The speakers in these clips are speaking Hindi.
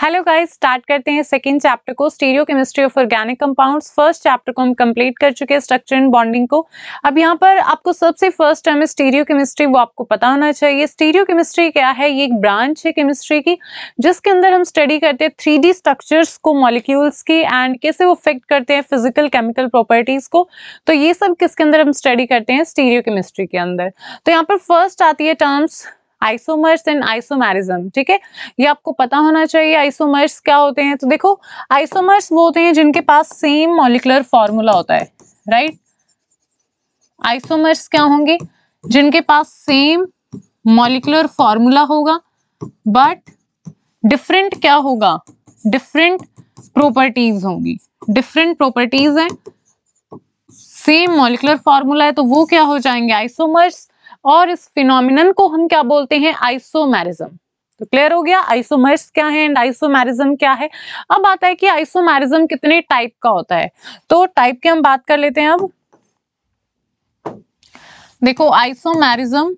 हेलो गाइस, स्टार्ट करते हैं सेकंड चैप्टर को, stereo chemistry of organic compounds. First chapter को हम कंप्लीट कर चुके हैं, स्ट्रक्चर एंड बॉन्डिंग को। अब यहाँ पर आपको सबसे फर्स्ट टर्म है स्टीरियो केमिस्ट्री, वो आपको पता होना चाहिए। स्टीरियो केमिस्ट्री क्या है? ये एक ब्रांच है केमिस्ट्री की, जिसके अंदर हम स्टडी करते हैं 3D स्ट्रक्चर्स को मॉलिक्यूल्स की एंड कैसे वो अफेक्ट करते हैं फिजिकल केमिकल प्रॉपर्टीज को। तो ये सब किसके अंदर हम स्टडी करते हैं? स्टीरियो केमिस्ट्री के अंदर। तो यहाँ पर फर्स्ट आती है टर्म्स आइसोमर्स एंड आइसोमेरिज्म। ठीक है, ये आपको पता होना चाहिए। आइसोमर्स क्या होते हैं? तो देखो, आइसोमर्स वो होते हैं जिनके पास सेम मॉलिक्यूलर फॉर्मूला होता है, राइट। आइसोमर्स क्या होंगे? जिनके पास सेम मॉलिक्यूलर फॉर्मूला होगा बट डिफरेंट क्या होगा? डिफरेंट प्रॉपर्टीज होंगी। डिफरेंट प्रॉपर्टीज है, सेम मॉलिक्यूलर फॉर्मूला है, तो वो क्या हो जाएंगे? आइसोमर्स। और इस फिनोमिनन को हम क्या बोलते हैं? आइसोमेरिज्म। तो क्लियर हो गया आइसोमर्स क्या है एंड आइसोमेरिज्म क्या है। अब आता है कि आइसोमेरिज्म कितने टाइप का होता है। तो टाइप की हम बात कर लेते हैं। अब देखो, isomerism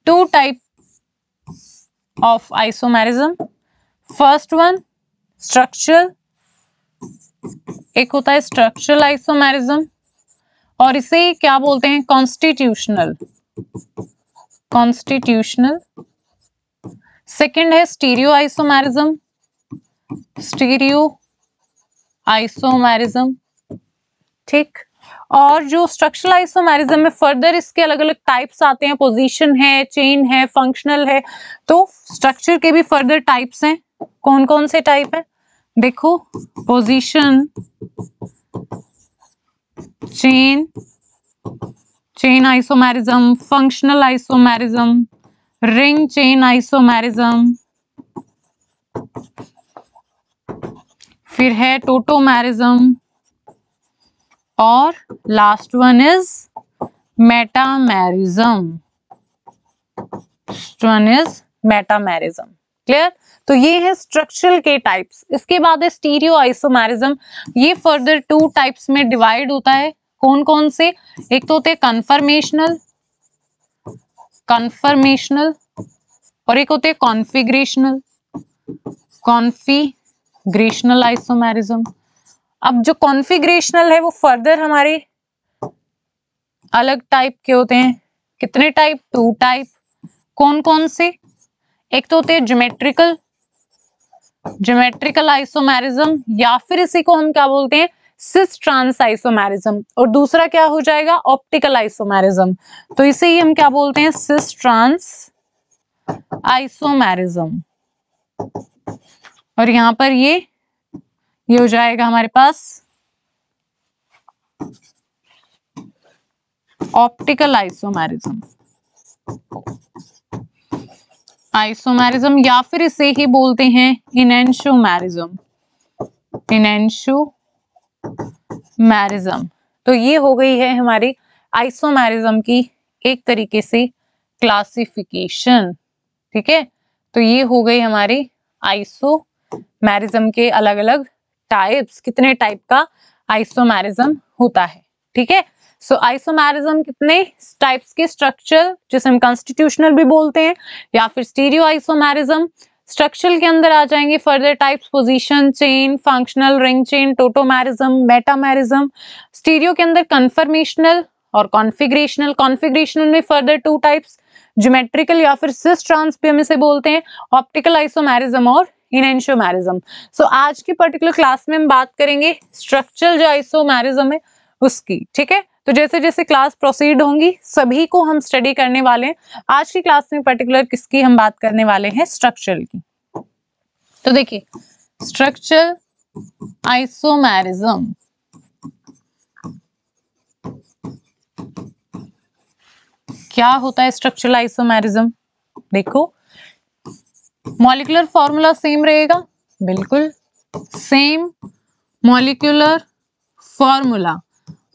two type of isomerism. First one structural, एक होता है स्ट्रक्चरल आइसोमेरिज्म, और इसे क्या बोलते हैं? कॉन्स्टिट्यूशनल। कॉन्स्टिट्यूशनल। सेकंड है स्टीरियो आइसोमेरिज्म। स्टीरियो आइसोमेरिज्म, ठीक। और जो स्ट्रक्चरल आइसोमेरिज्म में फर्दर इसके अलग अलग टाइप्स आते हैं, पोजीशन है, चेन है, फंक्शनल है। तो स्ट्रक्चर के भी फर्दर टाइप्स हैं। कौन कौन से टाइप है? देखो, position, chain isomerism, functional isomerism, ring chain isomerism, फिर है टोटोमेरिज्म, और last one is metamerism. Metamerism. Clear? तो ये है स्ट्रक्चरल के टाइप्स। इसके बाद है स्टीरियो आइसोमेरिज्म। ये फर्दर टू टाइप्स में डिवाइड होता है। कौन कौन से? एक तो होते हैं कन्फर्मेशनल, और एक होते हैं कॉन्फिगरेशनल आइसोमेरिज्म। अब जो कॉन्फिगरेशनल है वो फर्दर हमारे अलग टाइप के होते हैं। कितने टाइप? 2 टाइप। कौन कौन से? एक तो होते हैं ज्योमेट्रिकल आइसोमेरिज्म, या फिर इसी को हम क्या बोलते हैं? Cis trans isomerism. और दूसरा क्या हो जाएगा? Optical isomerism. तो इसे ही हम क्या बोलते हैं? Cis trans isomerism. और यहां पर ये हो जाएगा हमारे पास ऑप्टिकल आइसोमेरिज्म। या फिर इसे ही बोलते हैं इनैंशोमेरिज्म। तो ये हो गई है हमारी आइसोमेरिज्म की एक तरीके से क्लासिफिकेशन। ठीक है, तो ये हो गई हमारी आइसोमेरिज्म के अलग अलग टाइप्स। कितने टाइप का आइसोमेरिज्म होता है? ठीक है, सो आइसोमेरिज्म कितने टाइप्स के? स्ट्रक्चर, जिसे हम कॉन्स्टिट्यूशनल भी बोलते हैं, या फिर स्टीरियो आइसोमेरिज्म। स्ट्रक्चरल के अंदर आ जाएंगे further types, position, chain, functional, ring chain, tautomerism, metamerism. Stereo के अंदर कन्फर्मेशनल और कॉन्फिगरेशनल में फर्दर 2 टाइप्स, ज्योमेट्रिकल या फिर सिस ट्रांस भी हम इसे बोलते हैं, ऑप्टिकल आइसोमेरिज्म और इनैंशोमेरिज्म। सो आज की पर्टिकुलर क्लास में हम बात करेंगे स्ट्रक्चरल जो आइसोमेरिज्म है उसकी। ठीक है, तो जैसे जैसे क्लास प्रोसीड होंगी सभी को हम स्टडी करने वाले हैं। आज की क्लास में पर्टिकुलर किसकी हम बात करने वाले हैं? स्ट्रक्चरल की। तो देखिए, स्ट्रक्चरल आइसोमेरिज्म क्या होता है? स्ट्रक्चरल आइसोमेरिज्म, देखो, मॉलिक्यूलर फॉर्मूला सेम रहेगा, बिल्कुल same molecular formula,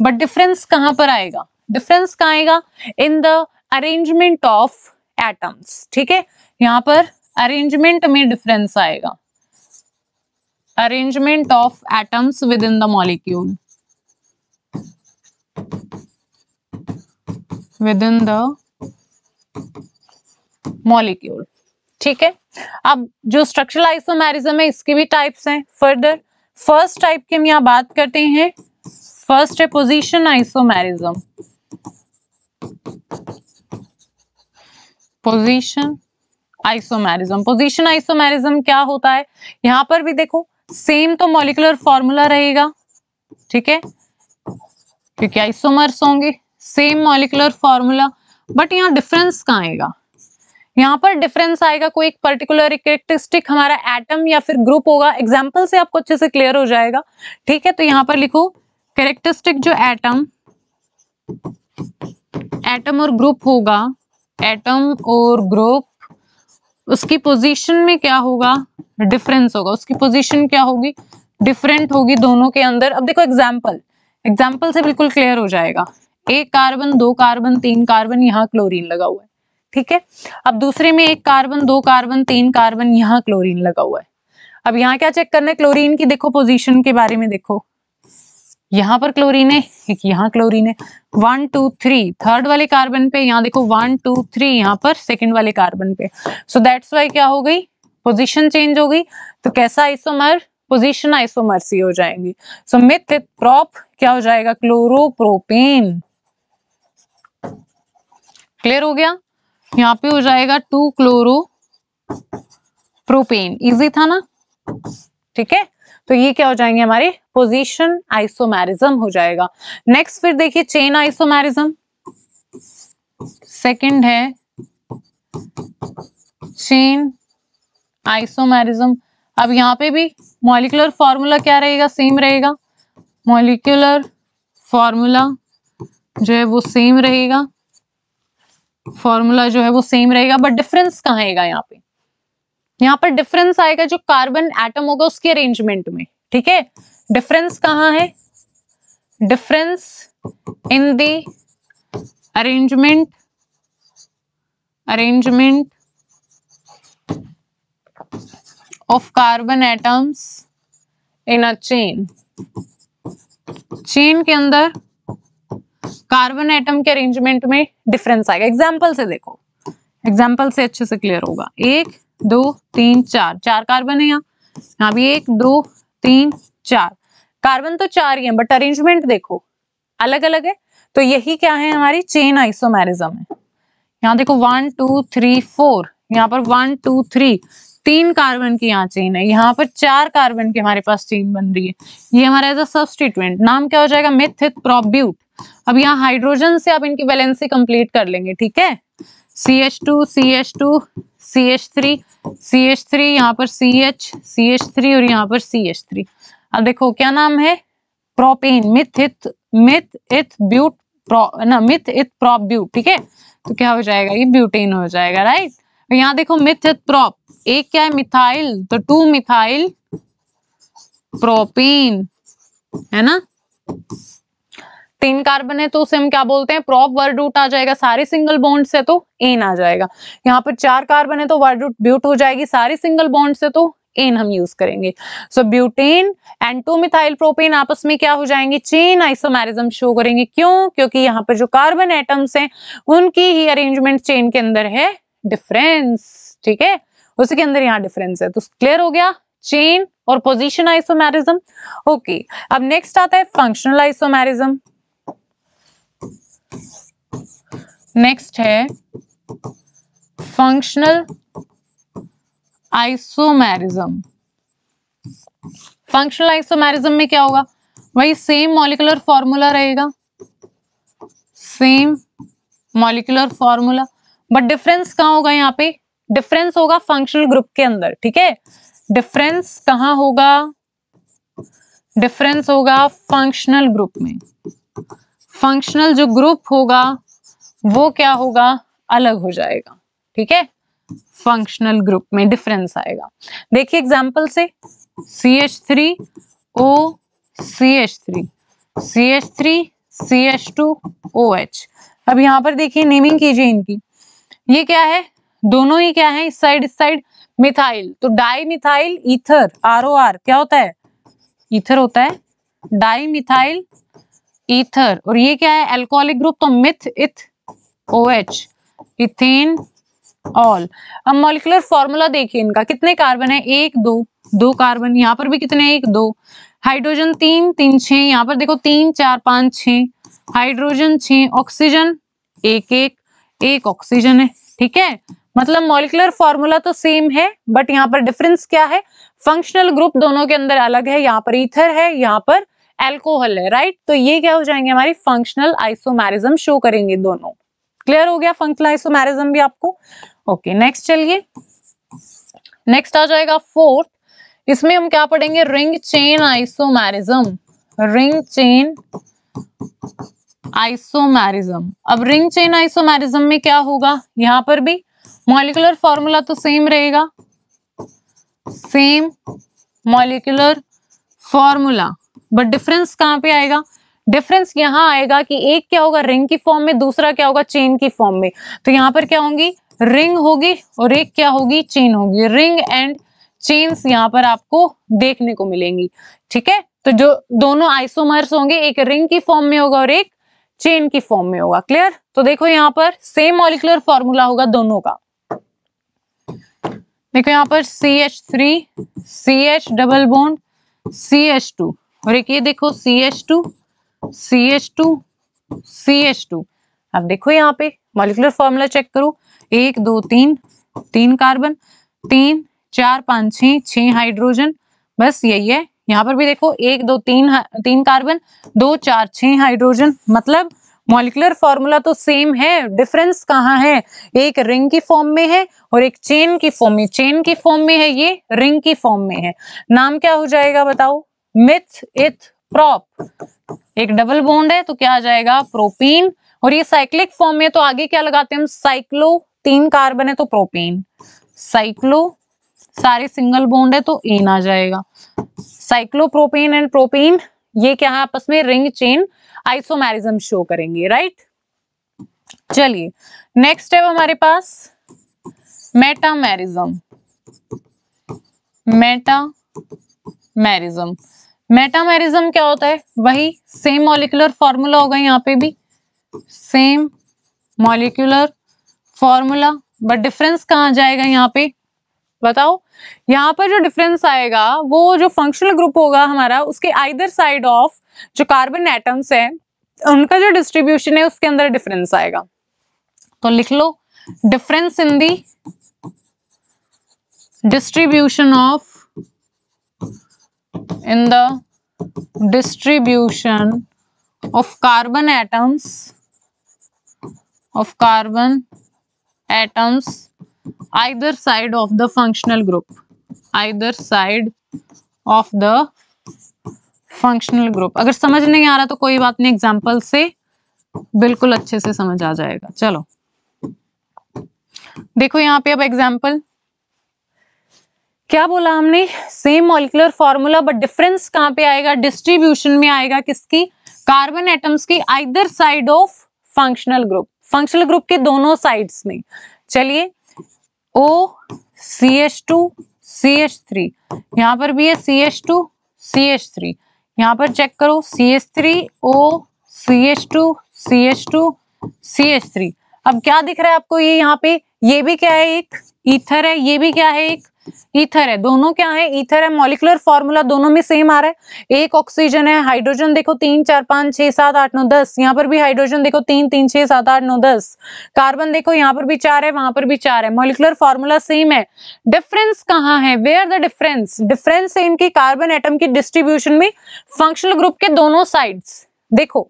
but difference कहां पर आएगा? डिफरेंस कहां आएगा? In the arrangement of atoms. ठीक है, यहां पर अरेंजमेंट में डिफरेंस आएगा। Arrangement of atoms with in the molecule, with in the molecule. ठीक है, अब जो स्ट्रक्चरल आइसोमेरिज्म है इसके भी टाइप्स हैं। फर्दर फर्स्ट टाइप की हम यहाँ बात करते हैं, फर्स्ट है position isomerism. Position isomerism, position isomerism क्या होता है, यहां पर भी देखो सेम तो मॉलिक्यूलर फॉर्मूला रहेगा, ठीक है, क्योंकि आइसोमर्स होंगे, सेम मॉलिक्यूलर फॉर्मूला, बट यहाँ डिफरेंस कहाँ आएगा, यहाँ पर डिफरेंस आएगा कोई एक पर्टिकुलर कैरेक्टरिस्टिक हमारा एटम या फिर ग्रुप होगा। एग्जांपल से आपको अच्छे से क्लियर हो जाएगा। ठीक है, तो यहाँ पर लिखो कैरेक्टरिस्टिक जो एटम और ग्रुप होगा, एटम और ग्रुप, उसकी पोजीशन में क्या होगा, डिफरेंस होगा, उसकी पोजीशन क्या होगी, डिफरेंट होगी दोनों के अंदर। अब देखो एग्जाम्पल से बिल्कुल क्लियर हो जाएगा। एक कार्बन, दो कार्बन, तीन कार्बन, यहाँ क्लोरीन लगा हुआ है, ठीक है। अब दूसरे में एक कार्बन, दो कार्बन, तीन कार्बन, यहाँ क्लोरीन लगा हुआ है। अब यहाँ क्या चेक करना है, क्लोरीन की देखो पोजीशन के बारे में देखो, यहाँ पर क्लोरीन है, एक यहाँ क्लोरीन है, 1 2 3 थर्ड वाले कार्बन पे, यहाँ देखो 1 2 3 यहाँ पर सेकंड वाले कार्बन पे। सो दैट्स वाई क्या हो गई, पोजीशन चेंज हो गई। तो कैसा आइसोमर, पोजीशन आइसोमर्सी हो जाएंगी। सो मिथ प्रॉप क्या हो जाएगा, क्लोरोप्रोपेन। क्लियर हो गया, यहाँ पे हो जाएगा 2 क्लोरो प्रोपेन, इजी था ना, ठीक है। तो ये क्या हो जाएंगे हमारे पोजीशन आइसोमेरिज्म हो जाएगा। नेक्स्ट फिर देखिए चेन आइसोमेरिज्म, सेकंड है चेन आइसोमेरिज्म। अब यहाँ पे भी मॉलिक्यूलर फॉर्मूला क्या रहेगा, सेम रहेगा, मॉलिक्यूलर फॉर्मूला जो है वो सेम रहेगा, फॉर्मूला जो है वो सेम रहेगा, बट डिफरेंस कहाँ आएगा यहाँ पे, यहाँ पर डिफरेंस आएगा जो कार्बन एटम होगा उसके अरेंजमेंट में, ठीक है। डिफरेंस कहाँ है, difference in the arrangement of carbon atoms in a chain. Chain के अंदर कार्बन एटम के अरेंजमेंट में डिफरेंस आएगा। एग्जाम्पल से देखो, एग्जाम्पल से अच्छे से क्लियर होगा। 1 2 3 4, 4 कार्बन है यहाँ भी 1 2 3 4 कार्बन तो 4 ही है, बट अरेंजमेंट देखो अलग अलग है। तो यही क्या है, हमारी चेन आइसोमेरिज्म है। यहाँ देखो 1 2 3 4, यहाँ पर 1 2 3 3 कार्बन की यहाँ चेन है, यहाँ पर 4 कार्बन की हमारे पास चेन बन रही है। ये हमारा एज अ सब्स्टिट्यूएंट नाम क्या हो जाएगा, मिथ प्रोप ब्यूट। अब यहाँ हाइड्रोजन से आप इनकी वैलेंसी कंप्लीट कर लेंगे, ठीक है। CH2 CH2 CH3 CH3, यहाँ पर CH CH3 और यहाँ पर CH3। अब देखो क्या नाम है, प्रोपेन, मिथ इथ ब्यूट ना, मिथ इथ प्रोप ब्यूट, ठीक है। तो क्या हो जाएगा, ये ब्यूटेन हो जाएगा, राइट। यहाँ देखो मिथ इथ प्रोप, एक क्या है मिथाइल, तो 2 मिथाइल प्रोपेन, है ना। 3 कार्बन है तो उसे हम क्या बोलते हैं, प्रोप वर्ड रूट आ जाएगा, सारे सिंगल बॉन्ड से तो एन आ जाएगा। यहाँ पर 4 कार्बन है तो वर्ड रूट ब्यूट हो जाएगी, सारे सिंगल बॉन्ड से तो एन हम यूज करेंगे। सो ब्यूटेन एंड 2 मिथाइल प्रोपेन आपस में क्या हो जाएंगे, चेन आइसोमेरिज्म शो करेंगे। क्यों, क्योंकि यहाँ पर जो कार्बन एटम्स हैं उनकी ही अरेंजमेंट चेन के अंदर है डिफरेंस, ठीक है, उसके अंदर यहाँ डिफरेंस है। तो क्लियर हो गया चेन और पोजीशन आइसोमेरिज्म। ओके, अब नेक्स्ट आता है फंक्शनल आइसोमेरिज्म। नेक्स्ट है फंक्शनल आइसोमेरिज्म। फंक्शनल आइसोमेरिज्म में क्या होगा, वही सेम मॉलिक्यूलर फॉर्मूला रहेगा, same molecular formula, but difference कहाँ होगा, यहाँ पे डिफरेंस होगा फंक्शनल ग्रुप के अंदर, ठीक है। डिफरेंस कहाँ होगा, डिफरेंस होगा फंक्शनल ग्रुप में। फंक्शनल जो ग्रुप होगा वो क्या होगा, अलग हो जाएगा, ठीक है। फंक्शनल ग्रुप में डिफरेंस आएगा। देखिए एग्जांपल से CH3O CH3 CH3 CH2OH। अब यहाँ पर देखिए नेमिंग कीजिए इनकी, ये क्या है, दोनों ही क्या है, इस साइड मिथाइल, तो डाई मिथाइल ईथर, ROR क्या होता है, ईथर होता है, डाई मिथाइल ईथर। और ये क्या है, अल्कोहलिक ग्रुप, तो मिथ इथ OH, इथेन ऑल। अब मॉलिक्यूलर फॉर्मूला देखिए इनका, कितने कार्बन है, 1 2, 2 कार्बन, यहाँ पर भी कितने, 1 2, हाइड्रोजन 3 3 6, यहाँ पर देखो 3 4 5 6, हाइड्रोजन 6, ऑक्सीजन 1 1, 1 ऑक्सीजन है। ठीक है, मतलब मॉलिक्यूलर फॉर्मूला तो सेम है, बट यहाँ पर डिफरेंस क्या है, फंक्शनल ग्रुप दोनों के अंदर अलग है, यहाँ पर ईथर है, यहाँ पर एल्कोहल है, राइट। तो ये क्या हो जाएंगे, हमारी फंक्शनल आइसोमेरिज्म शो करेंगे दोनों। क्लियर हो गया फंक्शनल आइसोमेरिज्म भी आपको। ओके, नेक्स्ट चलिए, नेक्स्ट आ जाएगा फोर्थ। इसमें हम क्या पढ़ेंगे, ring chain isomerism, ring chain isomerism. अब रिंग चेन आइसोमेरिज्म में क्या होगा, यहां पर भी मॉलिक्यूलर फॉर्मूला तो सेम रहेगा, same molecular formula, but difference कहां पे आएगा, डिफरेंस यहाँ आएगा कि एक क्या होगा रिंग की फॉर्म में, दूसरा क्या होगा चेन की फॉर्म में। तो यहाँ पर क्या होंगी, रिंग होगी और एक क्या होगी, चेन होगी। रिंग एंड चेन्स यहाँ पर आपको देखने को मिलेंगी। ठीक है, तो जो दोनों आइसोमर्स होंगे, एक रिंग की फॉर्म में होगा और एक चेन की फॉर्म में होगा। क्लियर, तो देखो यहाँ पर सेम मॉलिक्यूलर फॉर्मूला होगा दोनों का। देखो यहाँ पर CH3 CH double bond CH2 और एक ये देखो CH2 CH2 CH2। अब देखो यहाँ पे मॉलिक्यूलर फॉर्मूला चेक करो, 1 2 3, 3 कार्बन, 3 4 5 6, 6 हाइड्रोजन, बस यही है। यहाँ पर भी देखो 1 2 3 कार्बन, 2 4 6 हाइड्रोजन, मतलब मॉलिक्यूलर फॉर्मूला तो सेम है, डिफरेंस कहाँ है, एक रिंग की फॉर्म में है और एक चेन की फॉर्म में। चेन की फॉर्म में है, ये रिंग की फॉर्म में है। नाम क्या हो जाएगा बताओ, मिथ इथ प्रॉप। एक डबल बॉन्ड है तो क्या आ जाएगा, प्रोपीन। और ये साइक्लिक फॉर्म में तो आगे क्या लगाते हैं हम, साइक्लो, 3 कार्बन है तो प्रोपेन, साइक्लो, सारे सिंगल बॉन्ड है तो एन आ जाएगा। साइक्लोप्रोपेन एंड प्रोपेन ये क्या है आपस में, रिंग चेन आइसोमेरिज्म शो करेंगे, राइट। चलिए नेक्स्ट है हमारे पास मेटामेरिज्म। मेटामेरिज्म, मेटामेरिज्म क्या होता है, वही सेम मॉलिक्यूलर फॉर्मूला होगा, यहाँ पे भी same molecular formula, but difference कहाँ जाएगा यहाँ पे बताओ। यहाँ पर जो डिफरेंस आएगा वो जो फंक्शनल ग्रुप होगा हमारा, उसके आइदर साइड ऑफ जो कार्बन एटम्स है उनका जो डिस्ट्रीब्यूशन है उसके अंदर डिफरेंस आएगा। तो लिख लो, difference in the distribution of carbon atoms either side of the functional group, either side of the functional group। अगर समझ नहीं आ रहा तो कोई बात नहीं, एग्जाम्पल से बिल्कुल अच्छे से समझ आ जाएगा। चलो देखो यहाँ पे अब एग्जाम्पल क्या बोला हमने, same molecular formula but difference कहां पे आएगा, डिस्ट्रीब्यूशन में आएगा, किसकी, कार्बन एटम्स की either side of functional group, functional group के दोनों साइड्स में। चलिए O CH2 CH3, यहाँ पर भी है CH2 CH3, यहाँ पर चेक करो CH3 O CH2 CH2 CH3। अब क्या दिख रहा है आपको, ये यहाँ पे ये भी क्या है, एक ईथर है, ये भी क्या है, एक ईथर है, दोनों क्या है, ईथर है। मॉलिक्यूलर फॉर्मूला दोनों में सेम आ रहा है, एक ऑक्सीजन है, हाइड्रोजन देखो 3 4 5 6 7 8 9 10, यहाँ पर भी हाइड्रोजन देखो 3 3 6 7 8 9 10, कार्बन देखो यहाँ पर भी 4 है, वहां पर भी 4 है, मॉलिक्यूलर फॉर्मूला सेम है। डिफरेंस कहाँ है, वेयर द डिफरेंस, डिफरेंस है इनकी कार्बन एटम की डिस्ट्रीब्यूशन में फंक्शनल ग्रुप के दोनों साइड्स। देखो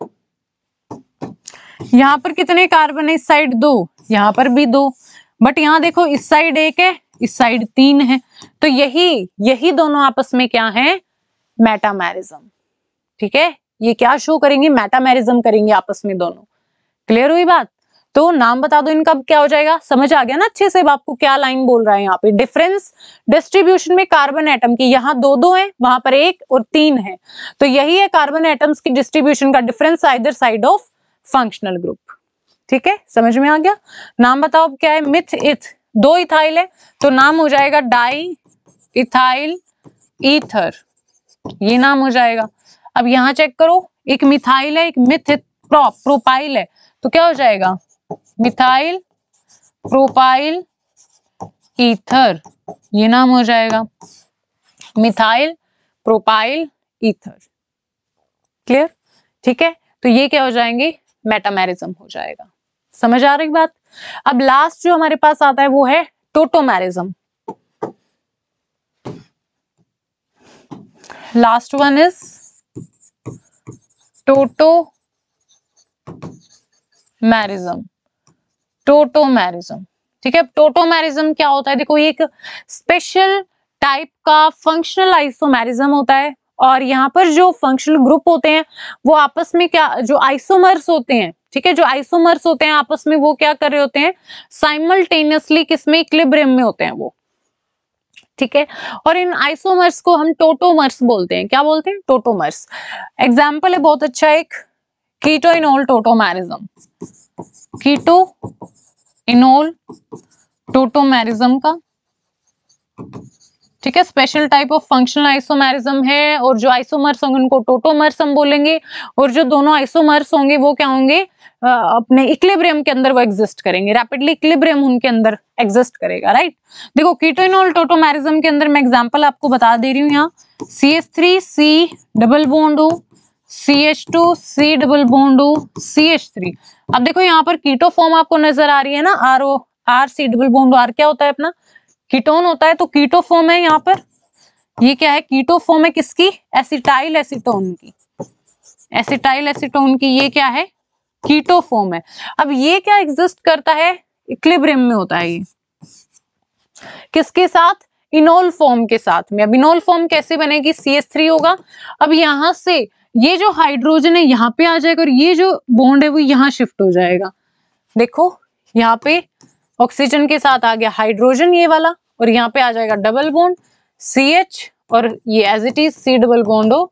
यहाँ पर कितने कार्बन है, इस साइड 2, यहाँ पर भी 2, बट यहाँ देखो इस साइड 1 है, इस साइड 3 है, तो यही दोनों आपस में क्या है, मेटामेरिज्म। ठीक है, ये क्या शो करेंगे, मेटामेरिज्म करेंगे आपस में दोनों। क्लियर हुई बात, तो नाम बता दो इनका, क्या हो जाएगा, समझ आ गया ना अच्छे से आपको क्या लाइन बोल रहा है यहाँ पे, डिफरेंस डिस्ट्रीब्यूशन में कार्बन एटम की, यहाँ 2 2 है, वहां पर 1 और 3 है, तो यही है कार्बन एटम्स की डिस्ट्रीब्यूशन का difference either side of functional group. ठीक है, समझ में आ गया। नाम बताओ अब क्या है, मिथ इथ, 2 इथाइल है तो नाम हो जाएगा डाई इथाइल ईथर, ये नाम हो जाएगा। अब यहाँ चेक करो, एक मिथाइल है, एक मिथ प्रोपाइल है, तो क्या हो जाएगा, मिथाइल प्रोपाइल ईथर, ये नाम हो जाएगा मिथाइल प्रोपाइल ईथर। क्लियर? ठीक है, तो ये क्या हो जाएंगे, मेटामेरिज्म हो जाएगा। समझ आ रही बात? अब लास्ट जो हमारे पास आता है वो है tautomerism. Last one is tautomerism. Tautomerism, ठीक है। टोटोमेरिज्म क्या होता है, देखो ये एक स्पेशल टाइप का फंक्शनल आइसोमेरिज्म होता है, और यहाँ पर जो फंक्शनल ग्रुप होते हैं वो आपस में क्या, जो आइसोमर्स होते हैं, ठीक है, जो आइसोमर्स होते हैं आपस में वो क्या कर रहे होते हैं, साइमल्टेनियसली किसमें, इक्विलिब्रियम में होते हैं वो, ठीक है। और इन आइसोमर्स को हम टोटोमर्स बोलते हैं। क्या बोलते हैं, टोटोमर्स। एग्जाम्पल है बहुत अच्छा एक, keto enol tautomerism, keto enol tautomerism का, ठीक है, special type of functional isomerism है, और जो आइसोमर्स होंगे उनको टोटोमर्स हम बोलेंगे, और जो दोनों आइसोमर्स होंगे वो क्या होंगे, अपने इक्विलिब्रियम के अंदर वो एग्जिस्ट करेंगे, रैपिडली इक्विलिब्रियम उनके अंदर एग्जिस्ट करेगा, राइट। देखो कीटोइनोल टोटोमेरिज्म के अंदर मैं एग्जांपल आपको बता दे रही हूँ, यहाँ CH3C double bond O, CH2C double bond O, CH3। अब देखो यहाँ पर कीटो फॉर्म आपको नजर आ रही है ना, RC डबल बॉन्ड R क्या होता है अपना, कीटोन होता है, तो कीटो फॉर्म है यहाँ पर, ये क्या है, कीटो फॉर्म है किसकी, एसिटाइल एसीटोन की, एसिटाइल एसीटोन की, ये क्या है, कीटो फॉर्म है। अब ये क्या एग्जिस्ट करता है, इक्विलिब्रियम में होता है ये, किसके साथ, इनोल फॉर्म के साथ में। अब इनोल फॉर्म कैसे बनेगी, CH3 होगा, अब यहां से ये जो हाइड्रोजन है यहाँ पे आ जाएगा, और ये जो बॉन्ड है वो यहाँ शिफ्ट हो जाएगा। देखो यहाँ पे ऑक्सीजन के साथ आ गया हाइड्रोजन ये वाला, और यहाँ पे आ जाएगा डबल बॉन्ड CH, और ये as it is C double bond O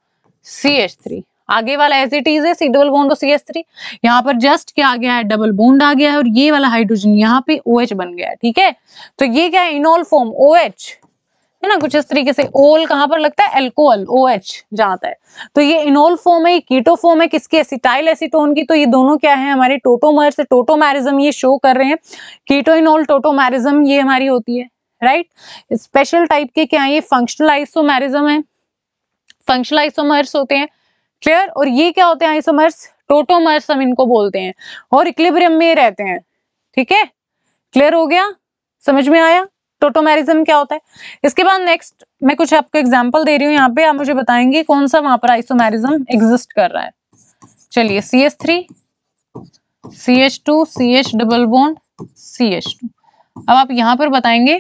CH3, आगे वाला एज इट इज है C double bond O CH3, यहाँ पर जस्ट क्या आ गया है, डबल बॉन्ड आ गया है, और ये वाला हाइड्रोजन यहाँ पे OH बन गया है, ठीक है। तो ये क्या है, इनोल फॉर्म OH है ना, कुछ इस तरीके से। ओल कहाँ पर लगता है, एल्कोहल OH जाता है, तो ये इनोल फॉर्म है, कीटो फॉर्म है किसकी, एसिटाइल एसीटोन की। तो ये दोनों क्या है, हमारे टोटोमर्स, टोटोमेरिज्म ये शो कर रहे हैं। कीटो इनोल टोटोमेरिज्म ये हमारी होती है, राइट। स्पेशल टाइप के क्या है, ये फंक्शनल आइसोमेरिज्म है, फंक्शनल आइसोमर्स होते हैं, क्लियर। और ये क्या होते हैं, आइसोमर्स, टोटोमर्स हम इनको बोलते हैं, और इक्विलिब्रियम में रहते हैं, ठीक है। क्लियर हो गया, समझ में आया टोटोमेरिज्म क्या होता है। इसके बाद नेक्स्ट मैं कुछ आपको एग्जांपल दे रही हूँ, यहाँ पे आप मुझे बताएंगे कौन सा वहां पर आइसोमेरिज्म एग्जिस्ट कर रहा है। चलिए CH3 CH2 CH double bond CH2, अब आप यहाँ पर बताएंगे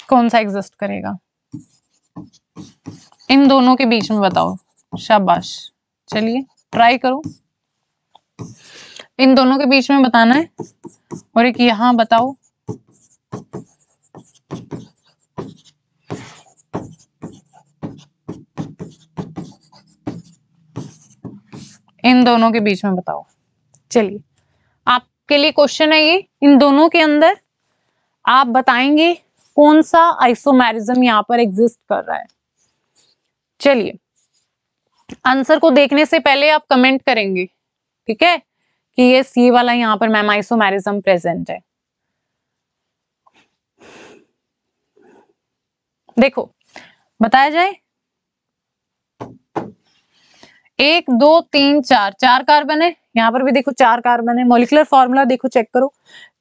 कौन सा एग्जिस्ट करेगा, इन दोनों के बीच में बताओ, शाबाश, चलिए ट्राई करो, इन दोनों के बीच में बताना है, और एक यहाँ बताओ, इन दोनों के बीच में बताओ। चलिए आपके लिए क्वेश्चन है ये, इन दोनों के अंदर आप बताएंगे कौन सा आइसोमेरिज्म यहाँ पर एग्जिस्ट कर रहा है। चलिए आंसर को देखने से पहले आप कमेंट करेंगे, ठीक है, कि ये वाला यहाँ पर मैम आइसोमेरिज्म प्रेजेंट है। देखो बताया जाए, 1 2 3 4 4 कार्बन है, यहाँ पर भी देखो 4 कार्बन है, मॉलिक्यूलर फॉर्मूला देखो चेक करो,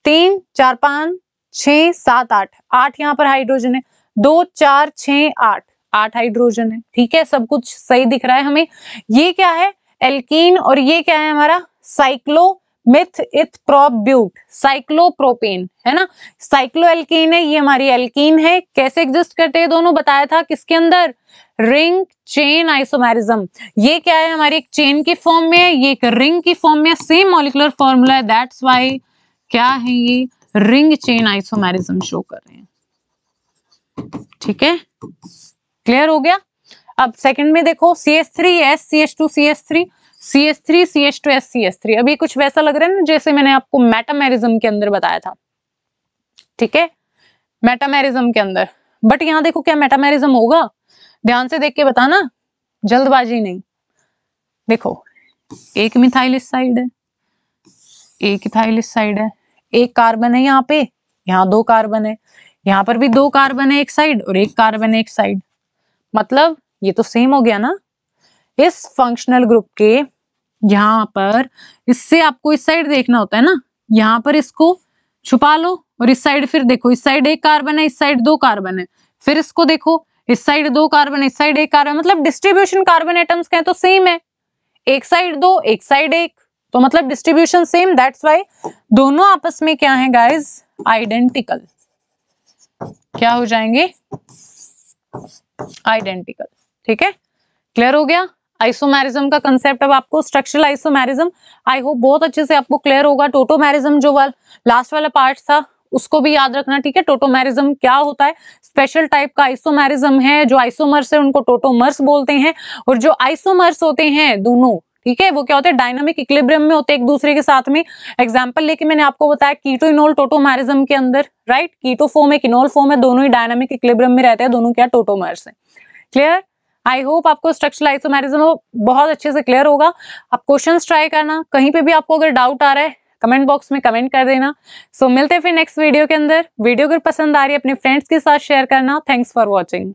3 4 5 6 7 8 8 यहाँ पर हाइड्रोजन है, 2 4 6 8 8 हाइड्रोजन है, ठीक है, सब कुछ सही दिख रहा है हमें। ये क्या है, एल्कीन, और ये क्या है हमारा, साइक्लोमिथ इथ प्रोब्यूट, साइक्लोप्रोपेन है ना, साइक्लो एल्कीन है, ये हमारी एल्कीन है। कैसे एग्जिस्ट करते हैं दोनों, बताया था किसके अंदर, रिंग चेन आइसोमेरिज्म। ये क्या है, हमारी एक चेन की फॉर्म में है, ये एक रिंग की फॉर्म में, सेम मॉलिक्यूलर फॉर्मूला है, दैट्स व्हाई क्या है, ये रिंग चेन आइसोमेरिज्म शो कर रहे हैं, ठीक है, क्लियर हो गया। अब सेकंड में देखो, CH3S CH2 CH3 CH3 CH2S CH3, अभी कुछ वैसा लग रहा है ना जैसे मैंने आपको मेटामेरिज्म के अंदर बताया था, ठीक है, मेटामेरिज्म के अंदर। बट यहाँ देखो क्या मेटामेरिज्म होगा, ध्यान से देख के बताना, जल्दबाजी नहीं। देखो एक मिथाइल इस साइड है, एक इथाइल इस साइड है, एक कार्बन है यहाँ पे, यहाँ 2 कार्बन है, यहाँ पर भी 2 कार्बन है एक साइड और 1 कार्बन है एक साइड, मतलब ये तो सेम हो गया ना। इस फंक्शनल ग्रुप के यहाँ पर इससे आपको इस साइड देखना होता है ना, यहाँ पर इसको छुपा लो और इस साइड फिर देखो, इस साइड 1 कार्बन है, इस साइड 2 कार्बन है, फिर इसको देखो, इस साइड 2 कार्बन है, इस साइड 1 कार्बन, मतलब डिस्ट्रीब्यूशन कार्बन एटम्स का है तो सेम है, एक साइड 2 एक साइड 1, तो मतलब डिस्ट्रीब्यूशन सेम, दैट्स व्हाई दोनों आपस में क्या है गाइस, आइडेंटिकल। क्या हो जाएंगे, आइडेंटिकल। ठीक है, क्लियर हो गया आइसोमेरिज्म का कंसेप्ट। अब आपको स्ट्रक्चरल आइसोमेरिज्म आई होप बहुत अच्छे से आपको क्लियर होगा। टोटोमेरिज्म जो लास्ट वाला पार्ट था उसको भी याद रखना, ठीक है। टोटोमेरिज्म क्या होता है, स्पेशल टाइप का आइसोमेरिज्म है, जो आइसोमर्स है उनको टोटोमर्स बोलते हैं, और जो आइसोमर्स होते हैं दोनों, ठीक है, वो क्या होते हैं, डायनामिक इक्विलिब्रियम में होते हैं एक दूसरे के साथ में। एग्जांपल लेके मैंने आपको बताया कीटो इनोल टोटोमेरिज्म के अंदर, राइट, कीटो फॉर्म है, इनोल फॉर्म है, दोनों ही डायनामिक इक्विलिब्रियम में रहते हैं, दोनों क्या टोटोमर्स है। क्लियर, आई होप आपको स्ट्रक्चरल आइसोमेरिज्म बहुत अच्छे से क्लियर होगा। आप क्वेश्चंस ट्राई करना, कहीं पे भी आपको अगर डाउट आ रहा है कमेंट बॉक्स में कमेंट कर देना। सो मिलते हैं फिर नेक्स्ट वीडियो के अंदर। वीडियो अगर पसंद आ रही है अपने फ्रेंड्स के साथ शेयर करना। Thanks for watching.